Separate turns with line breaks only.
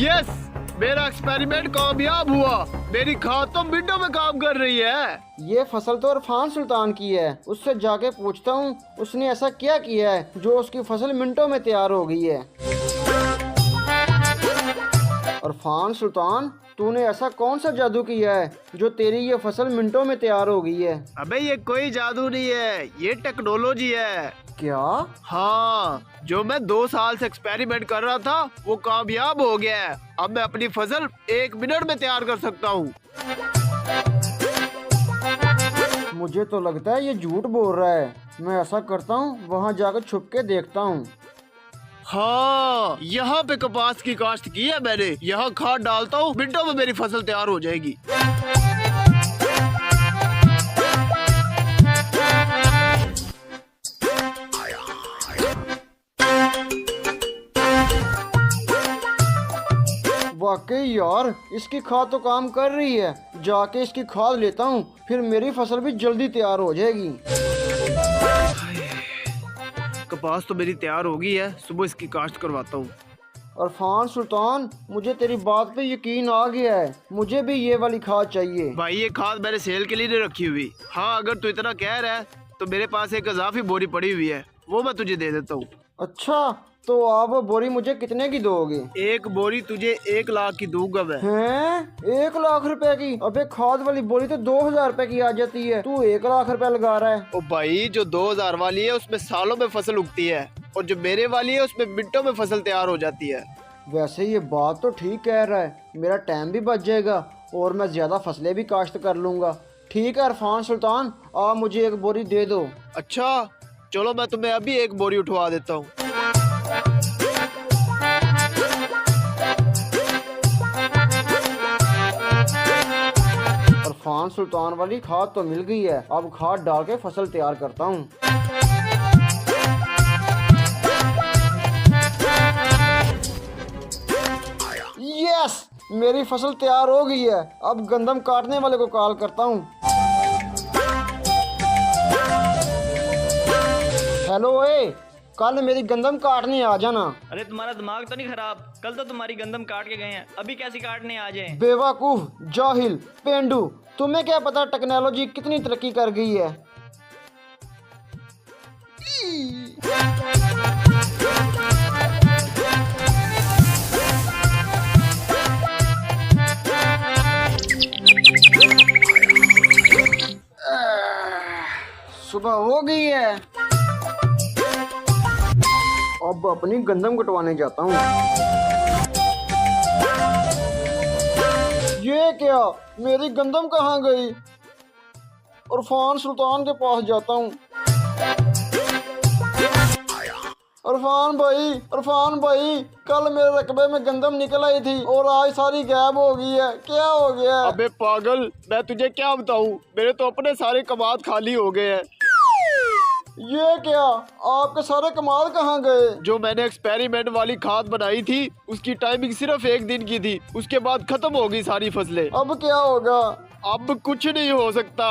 Yes, मेरा experiment कामयाब हुआ। मेरी खाद तो मिनटों में काम कर रही है।
ये फसल तो इरफान सुल्तान की है, उससे जाके पूछता हूँ उसने ऐसा क्या किया है जो उसकी फसल मिनटों में तैयार हो गई है। इरफान सुल्तान, तूने ऐसा कौन सा जादू किया है जो तेरी ये फसल मिनटों में तैयार हो गई है?
अबे ये कोई जादू नहीं है, ये टेक्नोलॉजी है।
क्या?
हाँ, जो मैं 2 साल से एक्सपेरिमेंट कर रहा था वो कामयाब हो गया है। अब मैं अपनी फसल 1 मिनट में तैयार कर सकता हूँ।
मुझे तो लगता है ये झूठ बोल रहा है। मैं ऐसा करता हूँ, वहाँ जाकर छुप के देखता हूँ।
हाँ, यहाँ पे कपास की काश्त की है मैंने। यहाँ खाद डालता हूँ, मिनटों में मेरी फसल तैयार हो जाएगी।
वाकई यार, इसकी खाद तो काम कर रही है। जाके इसकी खाद लेता हूँ, फिर मेरी फसल भी जल्दी तैयार हो जाएगी।
कपास तो मेरी तैयार हो गई है, सुबह इसकी काश्त करवाता हूँ।
इरफान सुल्तान, मुझे तेरी बात पे यकीन आ गया है। मुझे भी ये वाली खाद चाहिए।
भाई ये खाद मैंने सेल के लिए नहीं रखी हुई। हाँ, अगर तू इतना कह रहा है तो मेरे पास एक इजाफी बोरी पड़ी हुई है, वो मैं तुझे दे देता हूँ।
अच्छा, तो आप वो बोरी मुझे कितने की दोगे?
एक बोरी तुझे 1 लाख की दूंगा मैं।
हैं? 1 लाख रुपए की? अबे खाद वाली बोरी तो 2000 रुपए की आ जाती है, तू 1 लाख रुपए लगा रहा है।
ओ भाई, जो 2000 वाली है उसमें सालों में फसल उगती है, और जो मेरे वाली है उसमें मिनटों में फसल तैयार हो जाती है।
वैसे ये बात तो ठीक कह रहा है, मेरा टाइम भी बच जाएगा और मैं ज्यादा फसलें भी काश्त कर लूंगा। ठीक है इरफान सुल्तान, आप मुझे एक बोरी दे दो।
अच्छा चलो, मैं तुम्हें अभी एक बोरी उठवा देता हूँ।
इरफान सुल्तान वाली खाद तो मिल गई है, अब खाद डाल के फसल तैयार करता हूँ। यस, मेरी फसल तैयार हो गई है। अब गंदम काटने वाले को कॉल करता हूँ। हेलो, कल मेरी गंदम काटने आ जाना।
अरे तुम्हारा दिमाग तो नहीं खराब? कल तो तुम्हारी गंदम काट के गए हैं, अभी कैसे काटने आ जाए?
बेवकूफ, जाहिल, पेंडू, तुम्हें क्या पता टेक्नोलॉजी कितनी तरक्की कर गई है। सुबह हो गई है, अब अपनी गंदम कटवाने जाता हूँ। ये क्या, मेरी गंदम कहाँ गई? इरफान सुल्तान के पास जाता हूँ। इरफान भाई, कल मेरे रकबे में गंदम निकल आई थी और आज सारी गायब हो गई है, क्या हो गया?
अबे पागल, मैं तुझे क्या बताऊँ, मेरे तो अपने सारे कमाद खाली हो गए हैं।
ये क्या, आपके सारे कमाल कहाँ गए?
जो मैंने एक्सपेरिमेंट वाली खाद बनाई थी उसकी टाइमिंग सिर्फ 1 दिन की थी, उसके बाद खत्म हो गई सारी फसलें।
अब क्या होगा?
अब कुछ नहीं हो सकता।